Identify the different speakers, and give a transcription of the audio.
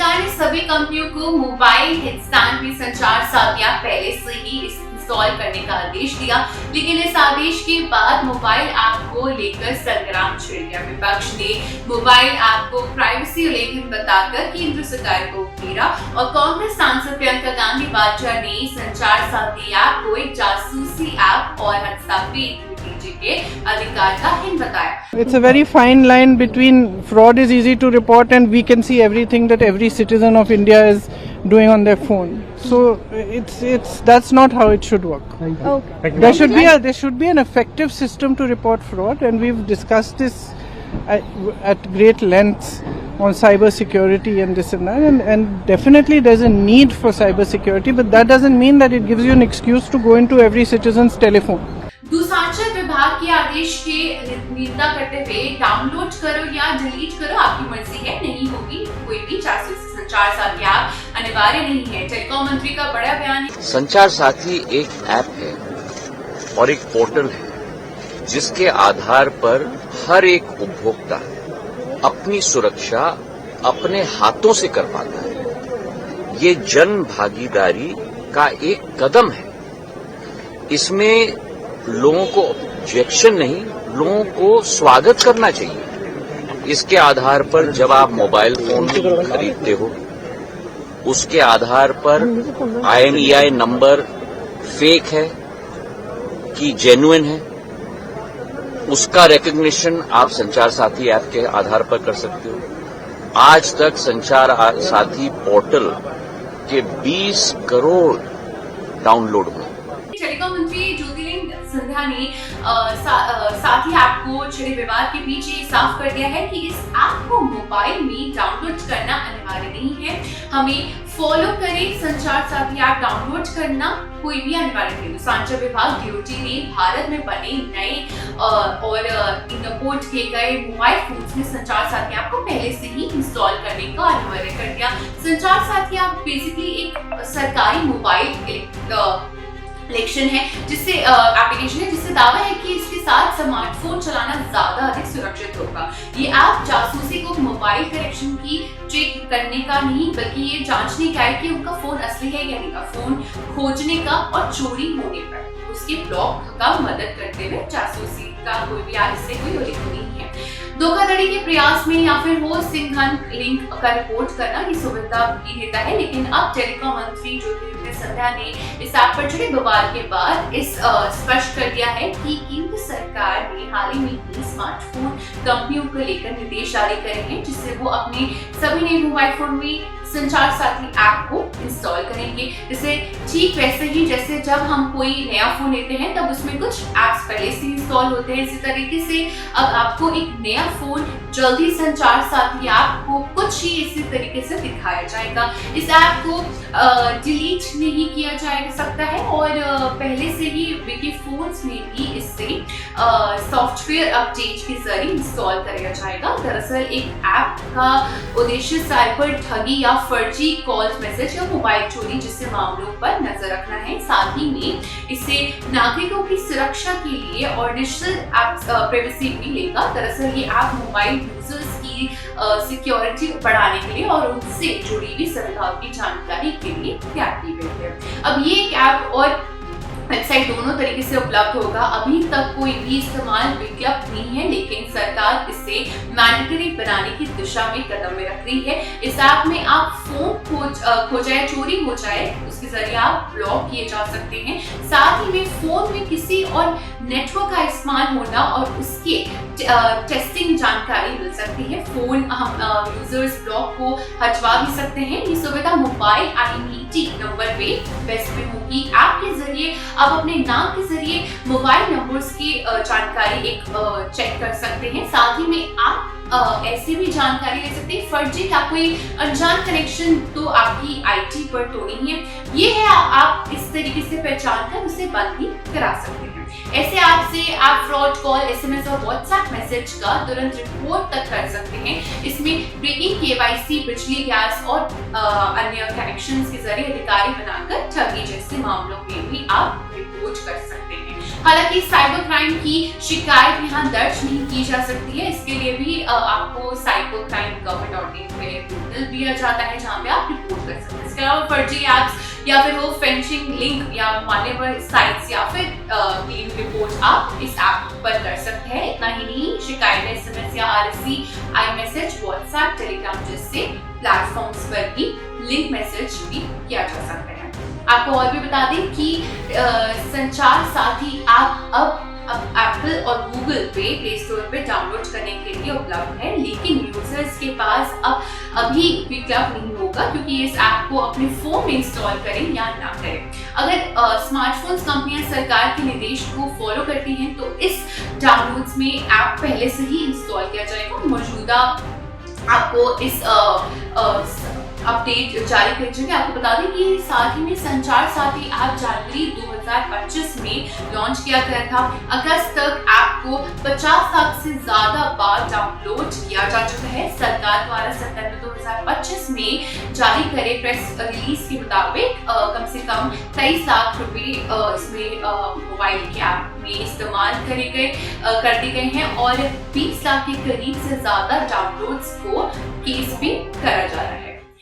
Speaker 1: सरकार ने सभी कंपनियों को मोबाइल हिंदुस्तान में संचार साथियां पहले से ही इंस्टॉल करने का आदेश दिया, लेकिन इस आदेश के बाद मोबाइल ऐप को लेकर संग्राम छिड़ गया। विपक्ष ने मोबाइल ऐप को प्राइवेसी उल्लंघन बताकर केंद्र सरकार को घेरा और कांग्रेस सांसद प्रियंका गांधी वाड्रा ने संचार साथी ऐप को एक जासूसी ऐप और हस्तक्षेप के अधिकार का हिन बताया।
Speaker 2: It's a very fine line between fraud is easy to report and we can see everything that every citizen of India is doing on their phone. So it's that's not how it should work.
Speaker 3: Okay.
Speaker 2: There should be an effective system to report fraud, and we've discussed this at great lengths on cyber security and this and that, and definitely there's a need for cyber security, but that doesn't mean that it gives you an excuse to go into every citizen's telephone.
Speaker 1: दूरसंचार विभाग के आदेश की निंदा करते हुए download करो या delete करो आपकी मर्जी है, नहीं होगी कोई भी जासूसी संचार साथी ऐप अनिवार्य नहीं है। टेलीकॉम मंत्री का बड़ा बयान।
Speaker 4: संचार साथी एक ऐप है और एक पोर्टल है जिसके आधार पर हर एक उपभोक्ता अपनी सुरक्षा अपने हाथों से कर पाता है। ये जन भागीदारी का एक कदम है। इसमें लोगों को ऑब्जेक्शन नहीं, लोगों को स्वागत करना चाहिए। इसके आधार पर जब आप मोबाइल फोन खरीदते हो, उसके आधार पर IMEI नंबर फेक है कि जेन्युइन है, उसका रिकॉग्निशन आप संचार साथी ऐप के आधार पर कर सकते हो। आज तक संचार साथी पोर्टल के 20 करोड़ डाउनलोड हुए।
Speaker 1: टेलीकॉम मंत्री ज्योतिरादित्य सिंधिया ने साथी ऐप को छिड़े विवाद के बीच ये साफ कर दिया है कि इस ऐप को मोबाइल में डाउनलोड करना अनिवार्य नहीं है। हमें फॉलो करें, संचार साथी ऐप डाउनलोड करना कोई भी अनिवार्य नहीं। दूरसंचार विभाग DOT ने भारत में बने नए और इंपोर्ट किए गए मोबाइल फोन्स में संचार साथी ऐप को पहले से ही इंस्टॉल करने का अनिवार्य कर दिया। संचार साथी ऐप बेसिकली एक सरकारी मोबाइल एप्लीकेशन है जिससे दावा है कि इसके साथ स्मार्टफोन चलाना ज्यादा अधिक सुरक्षित होगा। ये ऐप जासूसी को मोबाइल कनेक्शन की चेक करने का नहीं, बल्कि ये जांचने का है कि उनका फोन असली है या नहीं। फोन खोजने का और चोरी होने पर उसके ब्लॉक का मदद करते हुए जासूसी का कोई भी इससे कोई उल्लेख नहीं है। धोखाधड़ी के प्रयास में या फिर हो सिंघन लिंक का रिपोर्ट करना ये सुविधा भी देता है, लेकिन अब टेलीकॉम मंत्री ज्योतिरादित्य सिंधिया ने इस ऐप पर जुड़े विवाद के बाद इस स्पष्ट कर दिया है कि केंद्र सरकार ने हाल ही में ही स्मार्टफोन कंपनियों को लेकर निर्देश जारी करे हैं, जिससे वो अपने सभी नए मोबाइल फोन में संचार साथी ऐप को इंस्टॉल करेंगे। जैसे ठीक वैसे ही जैसे जब हम कोई नया फोन लेते हैं तब उसमें कुछ ऐप्स पहले से इंस्टॉल होते हैं, इसी तरीके से अब आपको एक नया फोन जल्दी संचार साथी ऐप को कुछ ही इसी तरीके से दिखाया जाएगा। इस ऐप को डिलीट नहीं किया जा सकता है और पहले से ही विकी फोन्स में भी इससे सॉफ्टवेयर अपडेट के जरिए इंस्टॉल कराया जाएगा। दरअसल एक ऐप का उद्देश्य साइबर ठगी या फर्जी कॉल मैसेज या मोबाइल चोरी जैसे मामलों पर नजर रखना है। साथ ही में इससे नागरिकों की सुरक्षा के लिए और डिजिटल प्राइवेसी भी लेगा। दरअसल ये ऐप मोबाइल यूजर्स की सिक्योरिटी बढ़ाने के लिए और उनसे जुड़ी हुई सुविधाओं की जानकारी के लिए तैयार की गई है। अब ये एक ऐप और वेबसाइट दोनों तरीके से उपलब्ध होगा। अभी तक कोई भी इस्तेमाल विज्ञप्त नहीं है, लेकिन सरकार इसे मैंडेटरी बनाने की दिशा में कदम में रख रही है। इस ऐप में आप फोन खो जाए, चोरी हो जाए, उसके जरिए आप ब्लॉक किए जा सकते हैं। साथ ही में फोन में किसी और नेटवर्क का इस्तेमाल होना और उसके टेस्टिंग जानकारी मिल सकती है। फोन हम यूजर्स ब्लॉक को हटवा भी सकते हैं। ये सुविधा मोबाइल IMEI नंबर पे बेस्ट में होगी। ऐप के जरिए आप अपने नाम के जरिए मोबाइल नंबर्स की जानकारी चेक कर सकते हैं। साथ ही में आप ऐसी भी जानकारी ले सकते हैं फर्जी या कोई अनजान कनेक्शन तो आपकी IT पर तो नहीं है। ये है आप इस तरीके से पहचान कर उसे बंद भी करा सकते हैं। ऐसे ऐप से आप फ्रॉड कॉल, SMS और WhatsApp मैसेज का तुरंत रिपोर्ट तक कर सकते हैं। इसमें ब्रेकिंग, KYC, बिजली, गैस और अन्य कनेक्शंस के जरिए अधिकारी बनाकर ठगी जैसे मामलों में भी आप रिपोर्ट कर सकते हैं। हालांकि साइबर क्राइम की शिकायत यहाँ दर्ज नहीं की जा सकती है, इसके लिए भी आपको साइबर क्राइम gov.in पे पोर्टल दिया जाता है जहाँ पे आप रिपोर्ट कर सकते हैं। इसके अलावा फर्जी एप्स या फिर वो फेंशिंग लिंक या मान्यवर साइट्स या फिर क्लेम रिपोर्ट आप इस ऐप पर कर सकते हैं। इतना ही नहीं, शिकायत SMS या RSC, iMessage, WhatsApp, Telegram जैसे प्लेटफॉर्म्स पर भी लिंक मैसेज भी किया जा सकता है। आपको और भी बता दें कि संचार साथी ऐप अब एप्पल और गूगल पे प्ले स्टोर पे डाउनलोड करने के लिए उपलब्ध है, लेकिन यूजर्स के पास अब अभी विकल्प नहीं होगा क्योंकि इस ऐप को अपने फोन में इंस्टॉल करें या ना करें। अगर स्मार्टफोन्स कंपनियां सरकार के निर्देश को फॉलो करती हैं तो इस डाउनलोड्स में ऐप पहले से ही इंस्टॉल किया जाएगा। मौजूदा आपको इस अपडेट जारी कर चुके। आपको बता दें कि साथ ही में संचार साथी ऐप जनवरी 2025 में लॉन्च किया गया था। अगस्त तक ऐप को 50 लाख से ज्यादा बार डाउनलोड किया जा चुका है। सरकार द्वारा सितंबर 2025 में जारी करे प्रेस रिलीज के मुताबिक कम से कम 23 लाख रुपए इसमें मोबाइल के ऐप में इस्तेमाल कर दिए गए हैं और 20 लाख के करीब से ज्यादा डाउनलोड्स को केस भी करा जा रहा है।